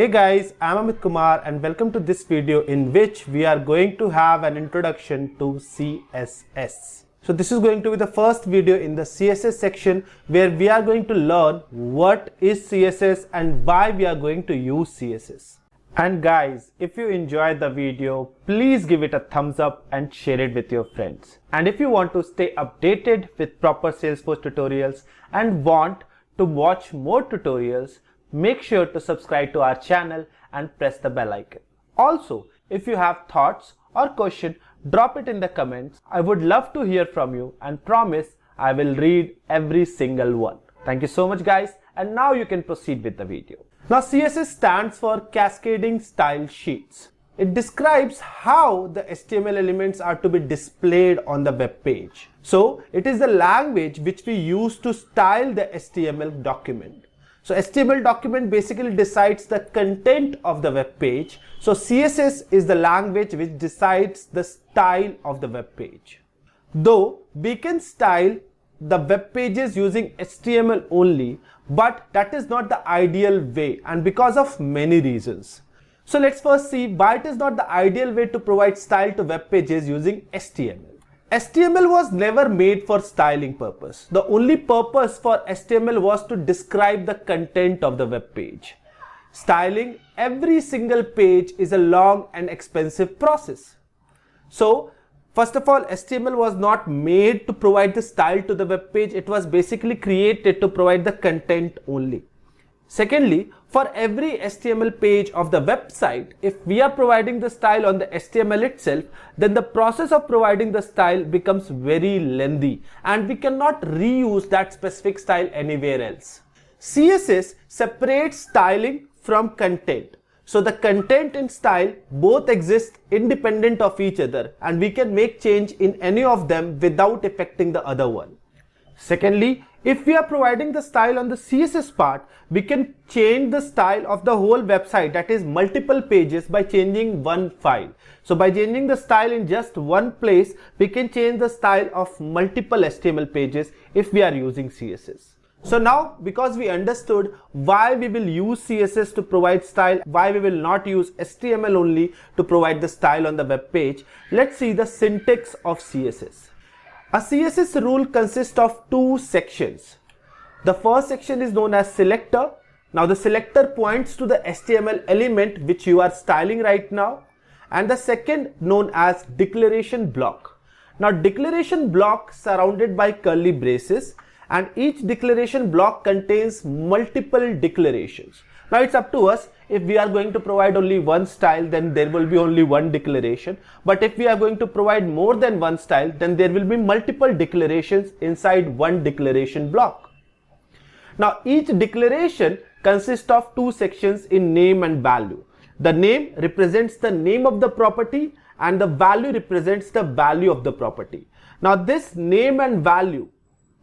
Hey guys, I'm Amit Kumar and welcome to this video in which we are going to have an introduction to CSS. So this is going to be the first video in the CSS section where we are going to learn what is CSS and why we are going to use CSS. And guys, if you enjoyed the video, please give it a thumbs up and share it with your friends. And if you want to stay updated with proper Salesforce tutorials and want to watch more tutorials, make sure to subscribe to our channel and press the bell icon. Also, if you have thoughts or question, drop it in the comments. I would love to hear from you and promise I will read every single one. Thank you so much guys, and now you can proceed with the video. Now CSS stands for Cascading Style Sheets. It describes how the HTML elements are to be displayed on the web page. So it is the language which we use to style the HTML document. So HTML document basically decides the content of the web page. So CSS is the language which decides the style of the web page. Though we can style the web pages using HTML only, but that is not the ideal way and because of many reasons. So let's first see why it is not the ideal way to provide style to web pages using HTML. HTML was never made for styling purpose. The only purpose for HTML was to describe the content of the web page. Styling every single page is a long and expensive process. So first of all, HTML was not made to provide the style to the web page. It was basically created to provide the content only. Secondly, for every HTML page of the website, if we are providing the style on the HTML itself, then the process of providing the style becomes very lengthy and we cannot reuse that specific style anywhere else. CSS separates styling from content. So the content and style both exist independent of each other and we can make change in any of them without affecting the other one. Secondly, if we are providing the style on the CSS part, we can change the style of the whole website, that is multiple pages, by changing one file. So by changing the style in just one place, we can change the style of multiple HTML pages if we are using CSS. So now, because we understood why we will use CSS to provide style, why we will not use HTML only to provide the style on the web page, let's see the syntax of CSS. A CSS rule consists of two sections. The first section is known as selector. Now the selector points to the HTML element which you are styling right now. And the second known as declaration block. Now declaration block surrounded by curly braces, and each declaration block contains multiple declarations. Now it's up to us. If we are going to provide only one style, then there will be only one declaration. But if we are going to provide more than one style, then there will be multiple declarations inside one declaration block. Now each declaration consists of two sections in name and value. The name represents the name of the property and the value represents the value of the property. Now this name and value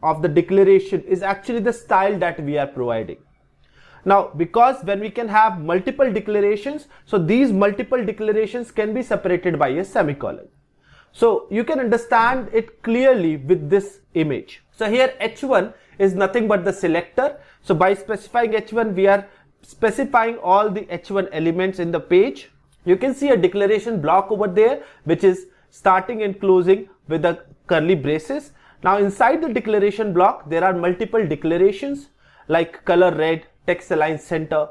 of the declaration is actually the style that we are providing. Now, because when we can have multiple declarations, so these multiple declarations can be separated by a semicolon. So you can understand it clearly with this image. So here H1 is nothing but the selector. So by specifying H1, we are specifying all the H1 elements in the page. You can see a declaration block over there, which is starting and closing with the curly braces. Now inside the declaration block, there are multiple declarations like color red, text align center.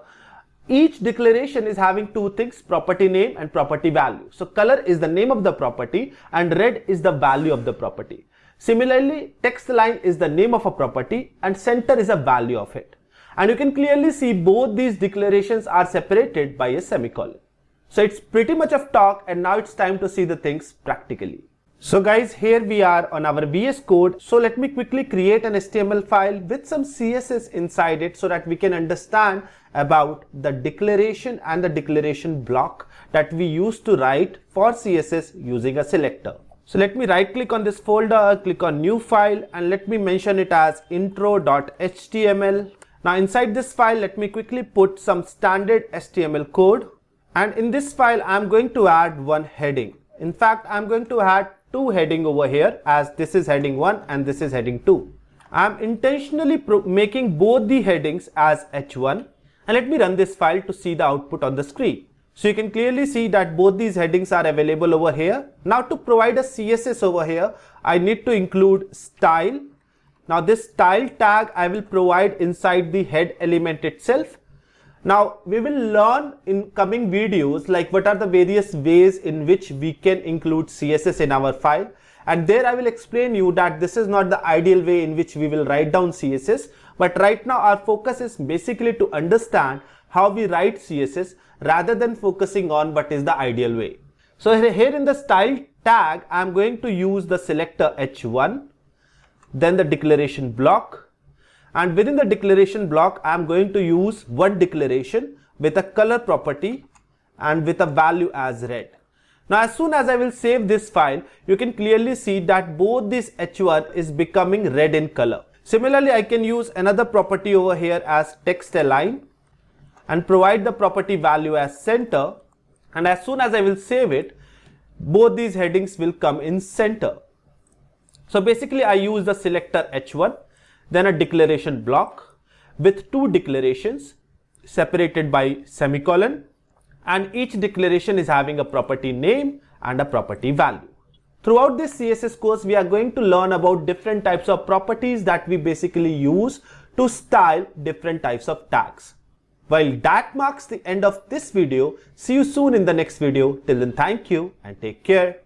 Each declaration is having two things, property name and property value. So color is the name of the property and red is the value of the property. Similarly, text align is the name of a property and center is a value of it. And you can clearly see both these declarations are separated by a semicolon. So it's pretty much of talk, and now it's time to see the things practically. So guys, here we are on our VS Code. So let me quickly create an HTML file with some CSS inside it so that we can understand about the declaration and the declaration block that we used to write for CSS using a selector. So let me right click on this folder, click on new file, and let me mention it as intro.html. Now inside this file, let me quickly put some standard HTML code. And in this file, I'm going to add one heading. In fact, I'm going to add two heading over here, as this is heading 1 and this is heading 2. I'm intentionally making both the headings as H1 And let me run this file to see the output on the screen. So you can clearly see that both these headings are available over here. Now to provide a CSS over here, I need to include style. Now this style tag I will provide inside the head element itself. Now we will learn in coming videos like what are the various ways in which we can include CSS in our file. And there I will explain you that this is not the ideal way in which we will write down CSS. But right now our focus is basically to understand how we write CSS rather than focusing on what is the ideal way. So here in the style tag, I am going to use the selector H1, then the declaration block. And within the declaration block, I am going to use one declaration with a color property and with a value as red. Now as soon as I will save this file, you can clearly see that both this H1 is becoming red in color. Similarly, I can use another property over here as text align and provide the property value as center. And as soon as I will save it, both these headings will come in center. So basically I use the selector H1, then a declaration block with two declarations separated by semicolon, and each declaration is having a property name and a property value. Throughout this CSS course, we are going to learn about different types of properties that we basically use to style different types of tags. While that marks the end of this video, see you soon in the next video. Till then, thank you and take care.